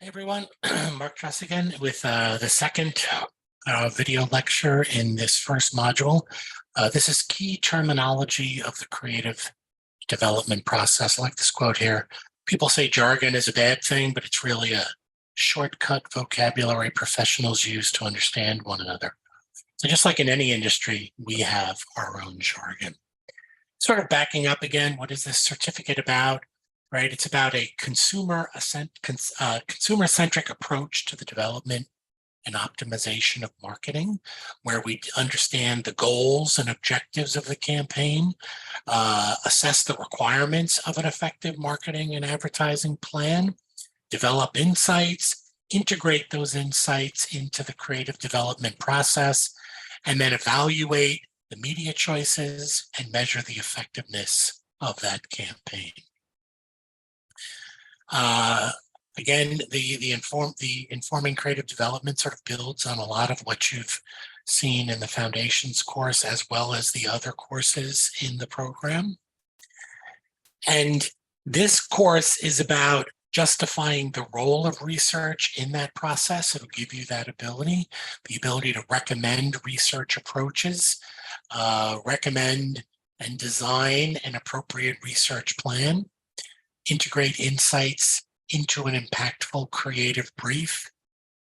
Hey everyone, Mark Truss again with the second video lecture in this first module. This is key terminology of the creative development process. I like this quote here. People say jargon is a bad thing, but it's really a shortcut vocabulary professionals use to understand one another. So just like in any industry, we have our own jargon. Sort of backing up again, what is this certificate about? Right, it's about a consumer-centric approach to the development and optimization of marketing, where we understand the goals and objectives of the campaign, assess the requirements of an effective marketing and advertising plan, develop insights, integrate those insights into the creative development process, and then evaluate the media choices and measure the effectiveness of that campaign. Again, the informing creative development sort of builds on a lot of what you've seen in the foundations course, as well as the other courses in the program. And this course is about justifying the role of research in that process. It'll give you that ability, the ability to recommend research approaches, recommend and design an appropriate research plan, integrate insights into an impactful creative brief,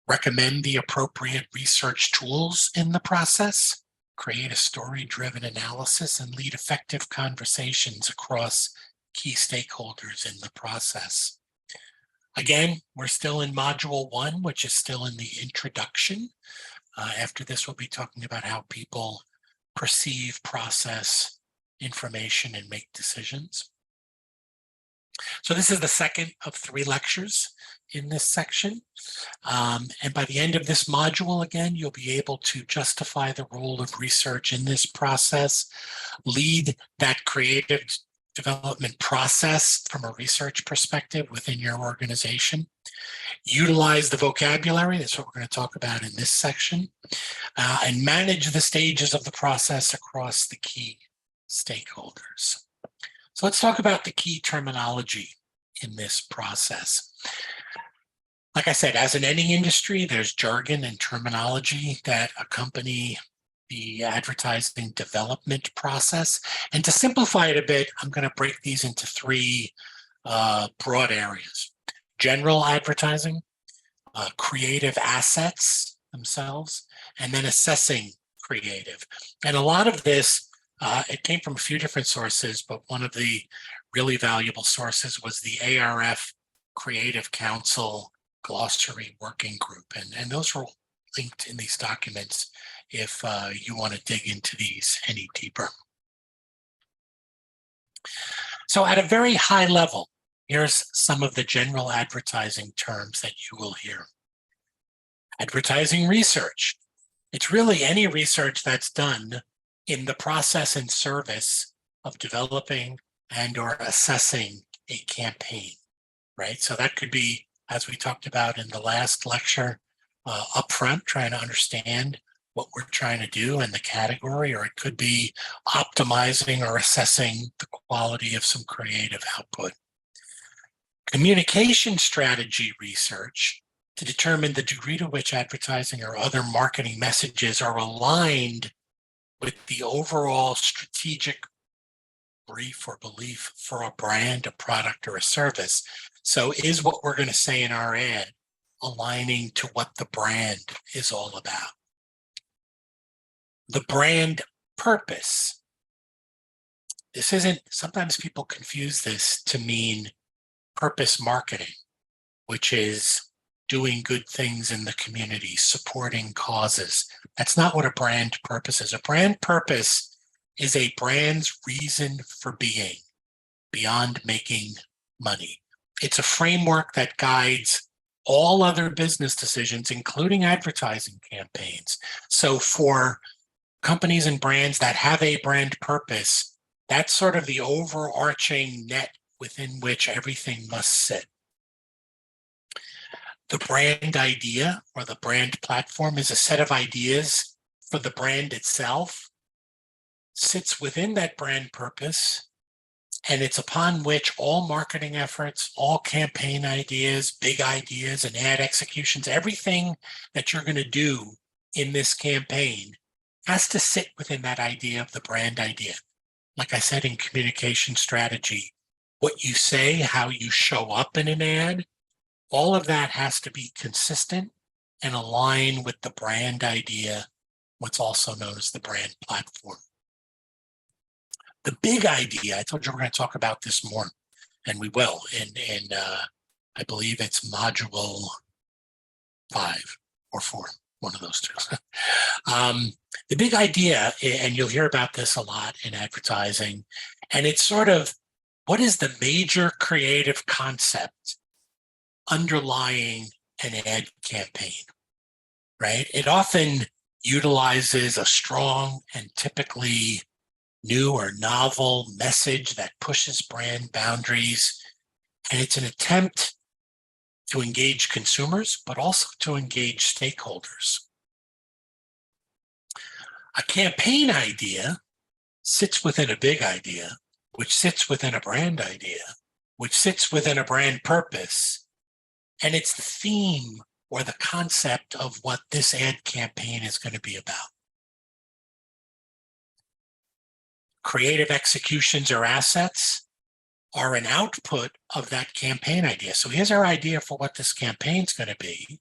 recommend the appropriate research tools in the process, create a story-driven analysis, and lead effective conversations across key stakeholders in the process. Again, we're still in Module 1, which is still in the introduction. After this, we'll be talking about how people perceive, process information, and make decisions. So this is the second of 3 lectures in this section. And by the end of this module, again, you'll be able to justify the role of research in this process, lead that creative development process from a research perspective within your organization, utilize the vocabulary, that's what we're going to talk about in this section, and manage the stages of the process across the key stakeholders. So let's talk about the key terminology in this process. Like I said, as in any industry, there's jargon and terminology that accompany the advertising development process. And to simplify it a bit, I'm going to break these into 3 broad areas: general advertising, creative assets themselves, and then assessing creative. And a lot of this it came from a few different sources, but one of the really valuable sources was the ARF Creative Council Glossary Working Group. And those were linked in these documents if you want to dig into these any deeper. So at a very high level, here's some of the general advertising terms that you will hear. Advertising research. It's really any research that's done in the process and service of developing and or assessing a campaign, right? So that could be, as we talked about in the last lecture, upfront, trying to understand what we're trying to do in the category, or it could be optimizing or assessing the quality of some creative output. Communication strategy research to determine the degree to which advertising or other marketing messages are aligned with the overall strategic brief or belief for a brand, a product, or a service. So is what we're going to say in our ad aligning to what the brand is all about? The brand purpose. This isn't, sometimes people confuse this to mean purpose marketing, which is doing good things in the community, supporting causes. That's not what a brand purpose is. A brand purpose is a brand's reason for being beyond making money. It's a framework that guides all other business decisions, including advertising campaigns. So for companies and brands that have a brand purpose, that's sort of the overarching net within which everything must sit. The brand idea or the brand platform is a set of ideas for the brand itself, sits within that brand purpose, And it's upon which all marketing efforts, all campaign ideas, big ideas, and ad executions, everything that you're going to do in this campaign has to sit within that idea of the brand idea. Like I said, in communication strategy, what you say, how you show up in an ad, all of that has to be consistent and align with the brand idea, what's also known as the brand platform. The big idea, I told you we're going to talk about this more, and we will, in I believe it's module 5 or 4, one of those two. The big idea, and you'll hear about this a lot in advertising, and it's sort of, what is the major creative concept underlying an ad campaign, right? It often utilizes a strong and typically new or novel message that pushes brand boundaries. And it's an attempt to engage consumers, but also to engage stakeholders. A campaign idea sits within a big idea, which sits within a brand idea, which sits within a brand purpose. And it's the theme or the concept of what this ad campaign is going to be about. Creative executions or assets are an output of that campaign idea. So here's our idea for what this campaign's going to be.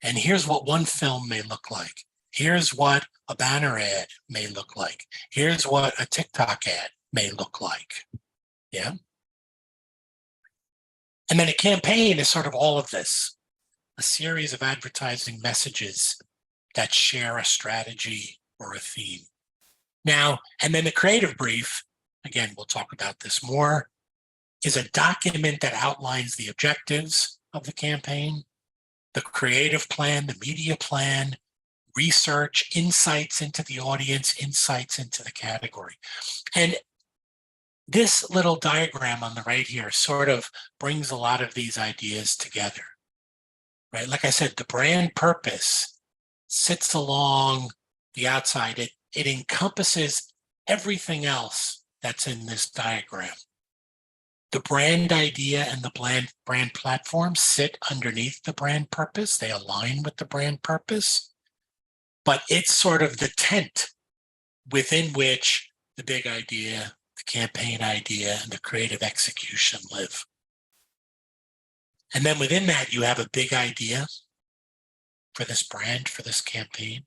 And here's what one film may look like. Here's what a banner ad may look like. Here's what a TikTok ad may look like. Yeah. And then a campaign is sort of all of this, a series of advertising messages that share a strategy or a theme. Now, and then the creative brief, again, we'll talk about this more, is a document that outlines the objectives of the campaign, the creative plan, the media plan, research, insights into the audience, insights into the category. And this little diagram on the right here sort of brings a lot of these ideas together, right? Like I said, the brand purpose sits along the outside. It encompasses everything else that's in this diagram. The brand idea and the brand platform sit underneath the brand purpose. They align with the brand purpose, but it's sort of the tent within which the big idea, the campaign idea, and the creative execution live. And then within that, you have a big idea for this brand, for this campaign,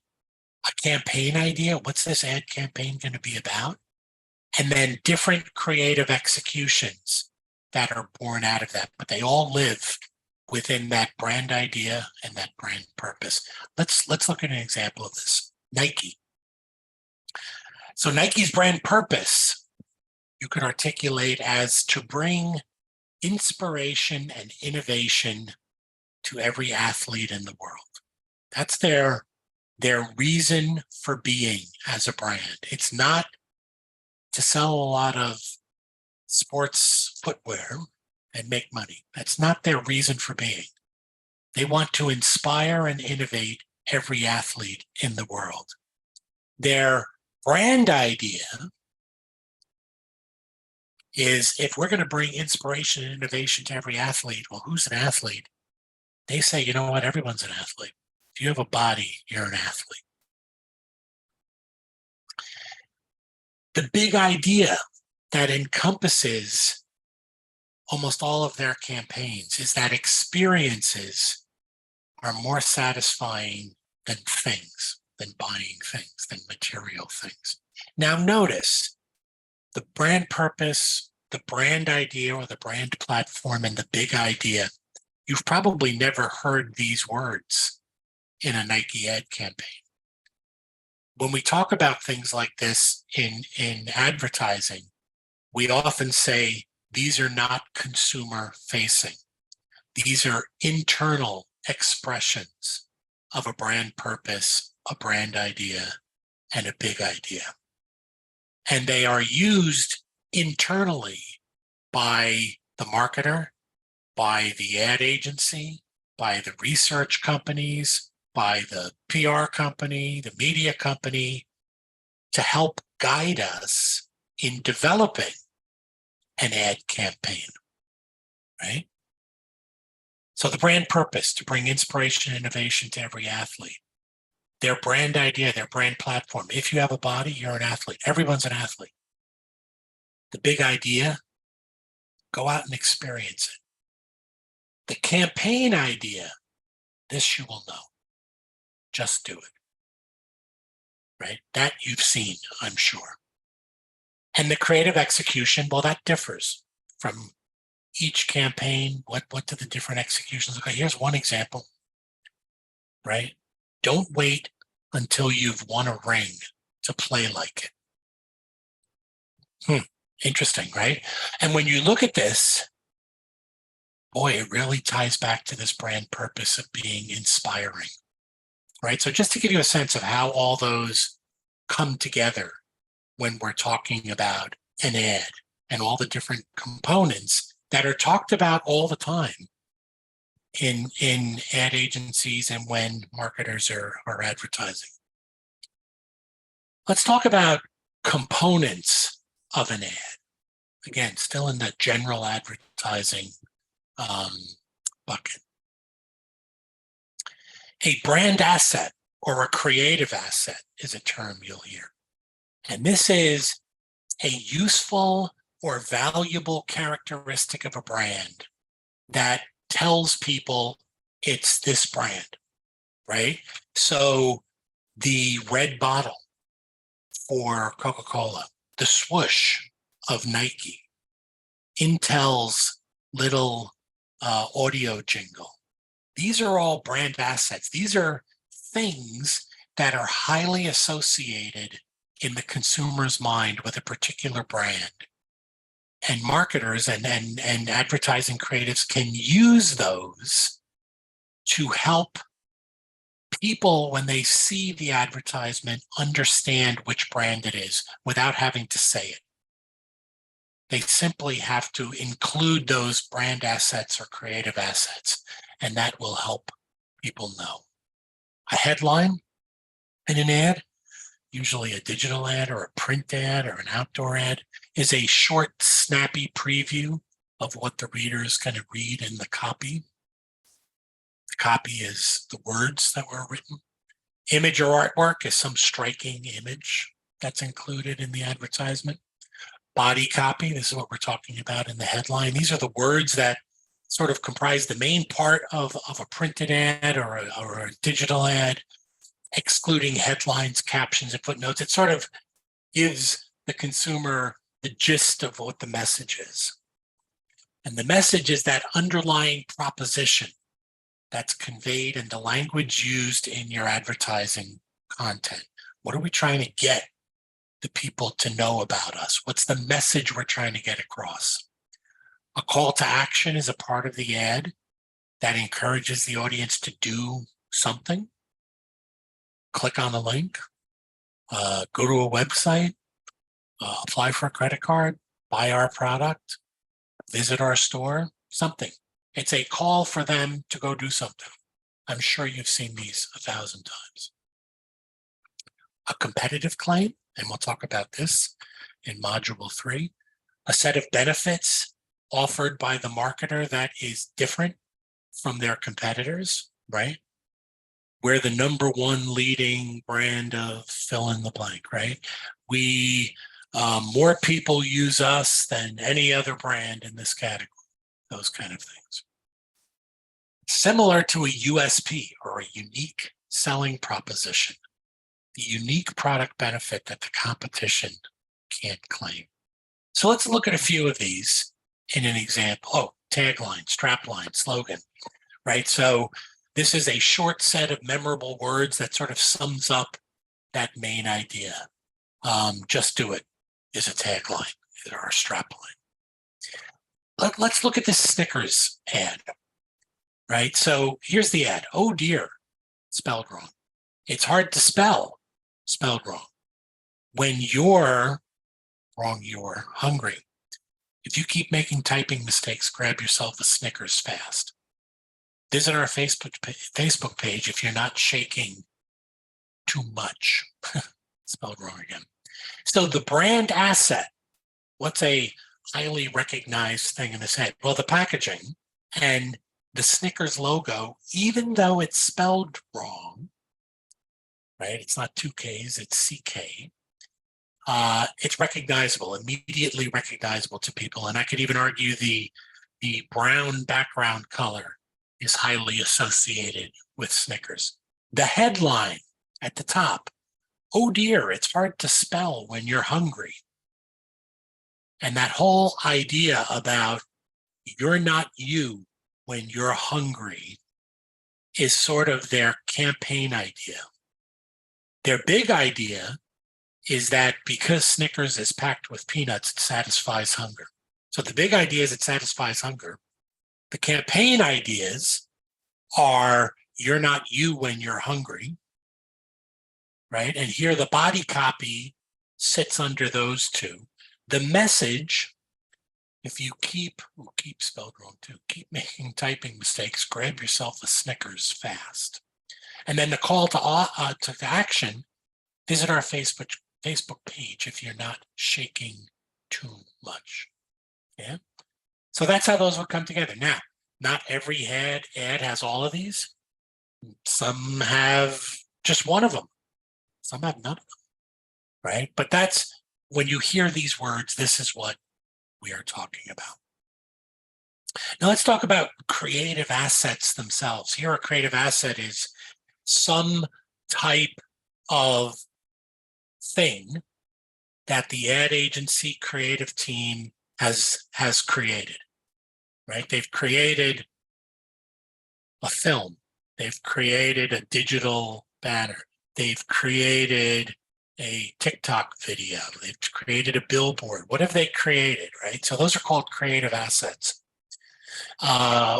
a campaign idea. What's this ad campaign going to be about? And then different creative executions that are born out of that, but they all live within that brand idea and that brand purpose. Let's look at an example of this. Nike. So Nike's brand purpose, you could articulate as to bring inspiration and innovation to every athlete in the world. That's their reason for being as a brand. It's not to sell a lot of sports footwear and make money. That's not their reason for being. They want to inspire and innovate every athlete in the world. Their brand idea is, if we're going to bring inspiration and innovation to every athlete, well, who's an athlete? They say, you know what, everyone's an athlete. If you have a body, you're an athlete. The big idea that encompasses almost all of their campaigns is that experiences are more satisfying than things, than buying things, than material things. Now notice, the brand purpose, the brand idea or the brand platform, and the big idea, you've probably never heard these words in a Nike ad campaign. When we talk about things like this in advertising, we often say these are not consumer facing. These are internal expressions of a brand purpose, a brand idea, and a big idea. And they are used internally by the marketer, by the ad agency, by the research companies, by the PR company, the media company, to help guide us in developing an ad campaign, right? So the brand purpose, to bring inspiration and innovation to every athlete. Their brand idea, their brand platform. If you have a body, you're an athlete. Everyone's an athlete. The big idea, go out and experience it. The campaign idea, this you will know. Just do it. Right? That you've seen, I'm sure. And the creative execution, well, that differs from each campaign. What do the different executions look like? Here's one example, right? Don't wait until you've won a ring to play like it. Interesting, right? And when you look at this, boy, it really ties back to this brand purpose of being inspiring, right? So just to give you a sense of how all those come together when we're talking about an ad and all the different components that are talked about all the time in ad agencies and when marketers are advertising. Let's talk about components of an ad. Again, still in the general advertising bucket. A brand asset or a creative asset is a term you'll hear. And this is a useful or valuable characteristic of a brand that tells people it's this brand, right? So the red bottle for Coca-Cola, the swoosh of Nike, Intel's little audio jingle. These are all brand assets. These are things that are highly associated in the consumer's mind with a particular brand. And marketers and advertising creatives can use those to help people, when they see the advertisement, understand which brand it is without having to say it. They simply have to include those brand assets or creative assets, and that will help people know. A headline in an ad, usually a digital ad or a print ad or an outdoor ad, is a short, snappy preview of what the reader is going to read in the copy. The copy is the words that were written. Image or artwork is some striking image that's included in the advertisement. Body copy, this is what we're talking about in the headline. These are the words that sort of comprise the main part of a printed ad or a digital ad, excluding headlines, captions, and footnotes. It sort of gives the consumer the gist of what the message is. And the message is that underlying proposition that's conveyed in the language used in your advertising content. What are we trying to get the people to know about us? What's the message we're trying to get across? A call to action is a part of the ad that encourages the audience to do something. Click on the link, go to a website, apply for a credit card, buy our product, visit our store, something. It's a call for them to go do something. I'm sure you've seen these 1,000 times. A competitive claim, and we'll talk about this in Module 3, a set of benefits offered by the marketer that is different from their competitors, right? We're the number one leading brand of fill in the blank, right? We, more people use us than any other brand in this category, those kind of things. Similar to a USP or a unique selling proposition, the unique product benefit that the competition can't claim. So let's look at a few of these in an example. Oh, tagline, strapline, slogan, right? So this is a short set of memorable words that sort of sums up that main idea. Just do it is a tagline or a strapline. Let's look at this Snickers ad, right? So here's the ad. Oh dear, spelled wrong. It's hard to spell, spelled wrong. When you're hungry. If you keep making typing mistakes, grab yourself a Snickers fast. Visit our Facebook page if you're not shaking too much. Spelled wrong again. So the brand asset, what's a highly recognized thing in his head? Well, the packaging and the Snickers logo, even though it's spelled wrong, right? It's not two Ks, it's CK. It's recognizable, immediately recognizable to people. And I could even argue the brown background color is highly associated with Snickers. The headline at the top, oh dear, it's hard to spell when you're hungry. And that whole idea about you're not you when you're hungry is sort of their campaign idea. Their big idea is that because Snickers is packed with peanuts, it satisfies hunger. So the big idea is it satisfies hunger. The campaign ideas are you're not you when you're hungry, right? And here the body copy sits under those two. The message, if you keep spelled wrong too, keep making typing mistakes, grab yourself a Snickers fast. And then the call to action, visit our Facebook page if you're not shaking too much. Yeah. So that's how those would come together. Now, not every ad has all of these. Some have just one of them. Some have none of them, right? But that's when you hear these words, this is what we are talking about. Now let's talk about creative assets themselves. Here, a creative asset is some type of thing that the ad agency creative team has created, right? They've created a film. They've created a digital banner. They've created a TikTok video. They've created a billboard. What have they created, right? So those are called creative assets.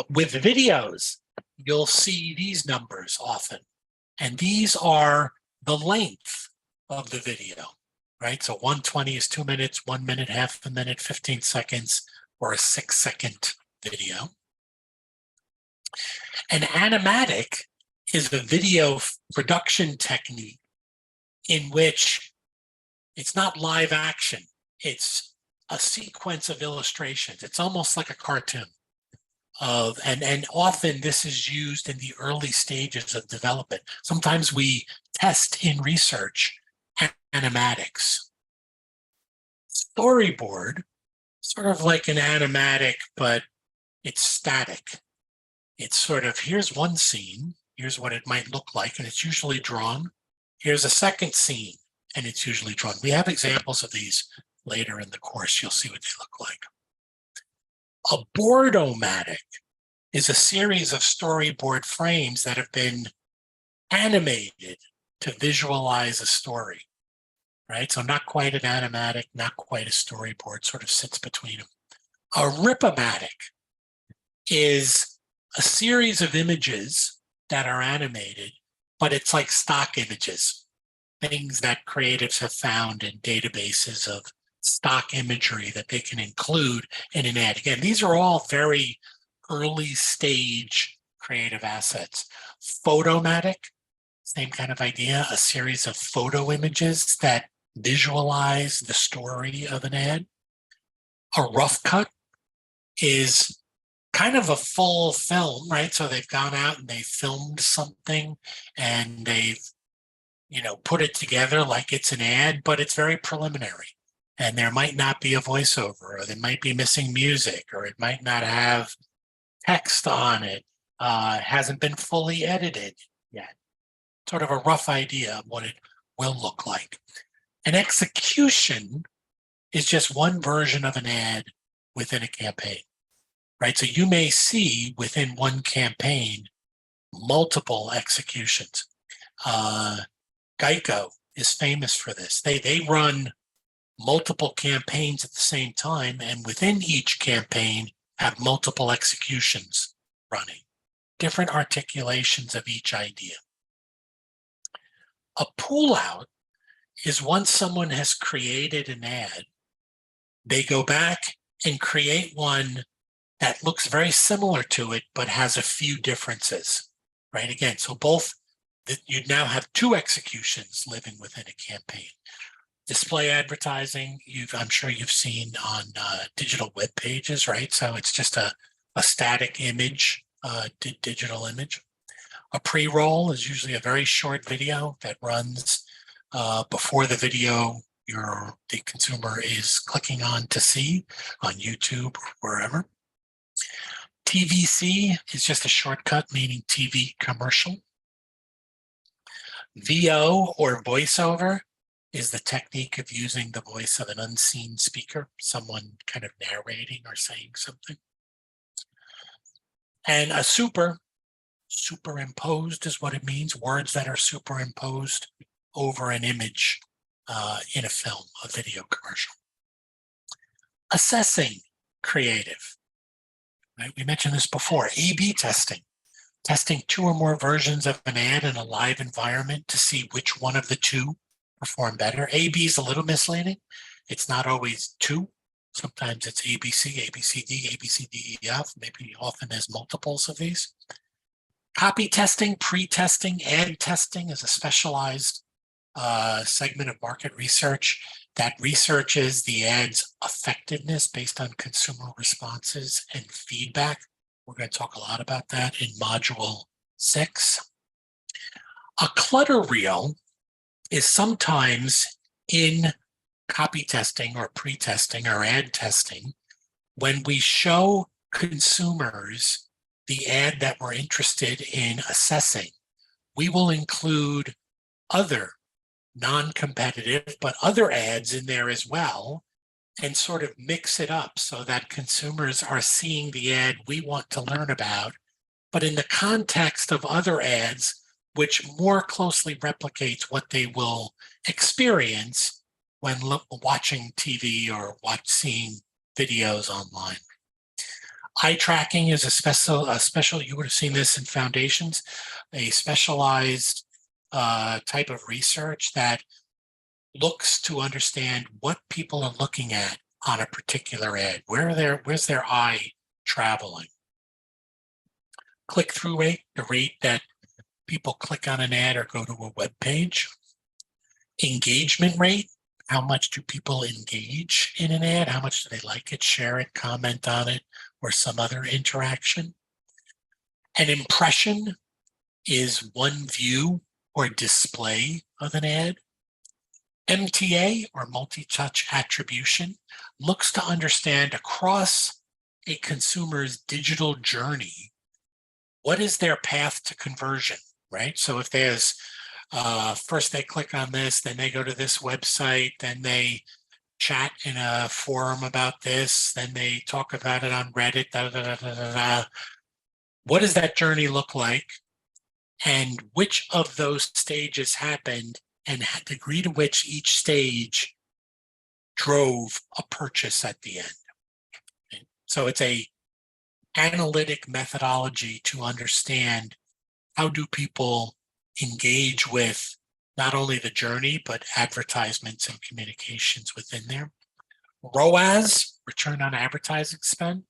With videos, you'll see these numbers often. And these are the length of the video, right? So 120 is 2 minutes, 1 minute, half a minute, 15 seconds, or a 6-second video. An animatic is a video production technique in which it's not live action. It's a sequence of illustrations. It's almost like a cartoon. And often this is used in the early stages of development. Sometimes we test in research animatics. Storyboard, sort of like an animatic, but it's static. It's sort of, here's one scene, here's what it might look like, and it's usually drawn. Here's a second scene, and it's usually drawn. We have examples of these later in the course. You'll see what they look like. A board-o-matic is a series of storyboard frames that have been animated to visualize a story, right? So not quite an animatic, not quite a storyboard, sort of sits between them. A rip-o-matic is a series of images that are animated, but it's like stock images, things that creatives have found in databases of stock imagery that they can include in an ad. Again, these are all very early stage creative assets. Photomatic, same kind of idea, a series of photo images that visualize the story of an ad. A rough cut is kind of a full film, right? So they've gone out and they filmed something and they've, put it together like it's an ad, but it's very preliminary. And there might not be a voiceover, or they might be missing music, or it might not have text on it. It hasn't been fully edited yet. Sort of a rough idea of what it will look like. An execution is just one version of an ad within a campaign, right? So you may see within one campaign multiple executions. Geico is famous for this. They run multiple campaigns at the same time, and within each campaign have multiple executions running, different articulations of each idea. A pull out is once someone has created an ad, they go back and create one that looks very similar to it, but has a few differences, right? Again, so both, you now have two executions living within a campaign. Display advertising, I'm sure you've seen on digital web pages, right? So it's just a static image, digital image. A pre-roll is usually a very short video that runs before the video the consumer is clicking on to see on YouTube or wherever. TVC is just a shortcut, meaning TV commercial. VO or voiceover is the technique of using the voice of an unseen speaker, someone kind of narrating or saying something. And a superimposed is what it means, words that are superimposed over an image in a film, a video commercial. Assessing creative, right? We mentioned this before, A/B testing. Testing 2 or more versions of an ad in a live environment to see which one of the two perform better. A/B is a little misleading. It's not always 2. Sometimes it's ABC, ABCD, ABCDEF. Maybe often there's multiples of these. Copy testing, pre-testing, ad testing is a specialized segment of market research that researches the ad's effectiveness based on consumer responses and feedback. We're going to talk a lot about that in Module 6. A clutter reel is sometimes in copy testing or pre-testing or ad testing when we show consumers the ad that we're interested in assessing. We will include other non-competitive, but other ads in there as well, and sort of mix it up so that consumers are seeing the ad we want to learn about, but in the context of other ads, which more closely replicates what they will experience when watching TV or seeing videos online. Eye tracking is a special, you would have seen this in foundations, a specialized type of research that looks to understand what people are looking at on a particular ad. Where's their eye traveling? Click-through rate, the rate that people click on an ad or go to a web page. Engagement rate, how much do people engage in an ad? How much do they like it, share it, comment on it, or some other interaction? An impression is one view or display of an ad. MTA, or multi-touch attribution, looks to understand across a consumer's digital journey, what is their path to conversion, right? So if there's, first they click on this, then they go to this website, then they chat in a forum about this, then they talk about it on Reddit, What does that journey look like? And which of those stages happened, and the degree to which each stage drove a purchase at the end. Okay. So it's a analytic methodology to understand how do people engage with not only the journey, but advertisements and communications within there. ROAS, return on advertising spend.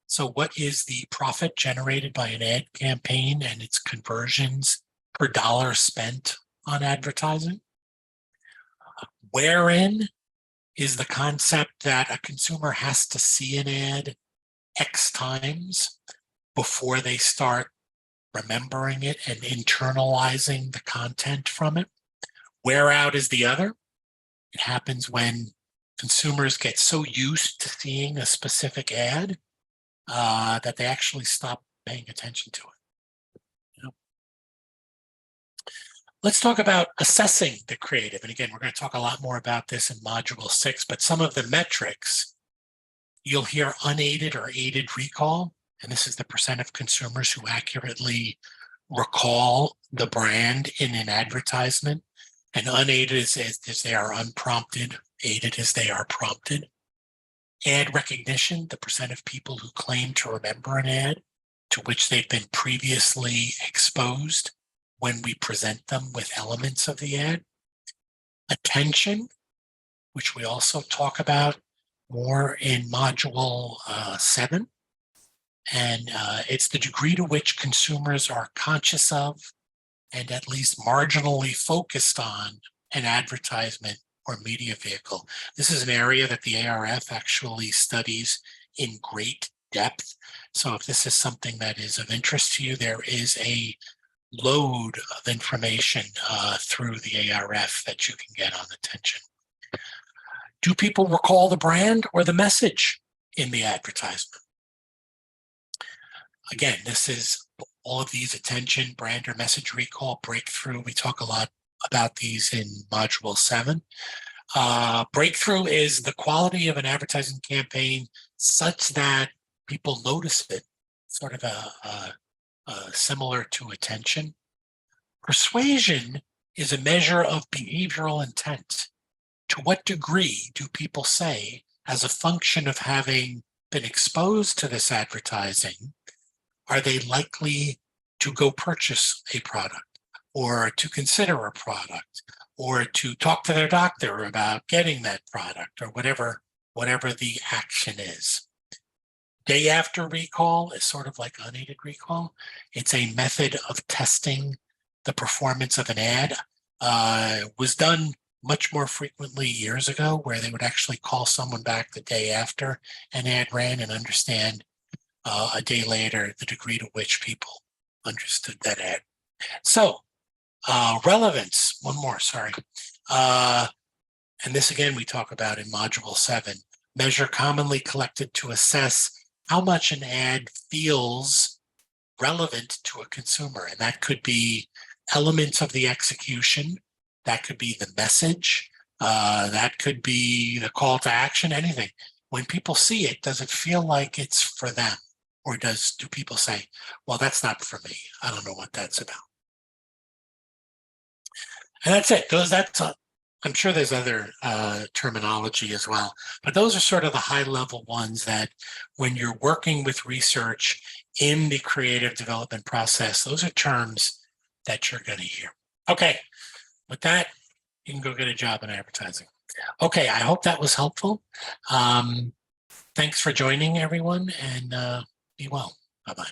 So what is the profit generated by an ad campaign and its conversions per dollar spent on advertising? Wherein is the concept that a consumer has to see an ad X times before they start remembering it and internalizing the content from it. Where out is the other? It happens when consumers get so used to seeing a specific ad that they actually stop paying attention to it. Let's talk about assessing the creative. And again, we're going to talk a lot more about this in Module 6, but some of the metrics, you'll hear unaided or aided recall. And this is the percent of consumers who accurately recall the brand in an advertisement. And unaided is as they are unprompted, aided as they are prompted. Ad recognition, the percent of people who claim to remember an ad to which they've been previously exposed when we present them with elements of the ad. Attention, which we also talk about more in Module 7. And it's the degree to which consumers are conscious of and at least marginally focused on an advertisement or media vehicle. This is an area that the ARF actually studies in great depth. So if this is something that is of interest to you, there is a load of information through the ARF that you can get on attention. Do people recall the brand or the message in the advertisement? Again, this is all of these: attention, brand or message recall, breakthrough. We talk a lot about these in Module 7. Breakthrough is the quality of an advertising campaign such that people notice it, sort of similar to attention. Persuasion is a measure of behavioral intent. To what degree do people say, as a function of having been exposed to this advertising, are they likely to go purchase a product, or to consider a product, or to talk to their doctor about getting that product, or whatever the action is? Day after recall is sort of like unaided recall. It's a method of testing the performance of an ad. Was done much more frequently years ago, where they would actually call someone back the day after an ad ran and understand a day later the degree to which people understood that ad. So relevance, one more, sorry. And this again we talk about in Module 7. Measure commonly collected to assess how much an ad feels relevant to a consumer. And that could be elements of the execution, that could be the message, that could be the call to action, anything. When people see it, does it feel like it's for them? Or do people say, well, that's not for me, I don't know what that's about? And that's it. I'm sure there's other terminology as well, but those are sort of the high level ones that when you're working with research in the creative development process, those are terms that you're going to hear. Okay, with that, you can go get a job in advertising. Okay, I hope that was helpful. Thanks for joining, everyone, and be well. Bye-bye.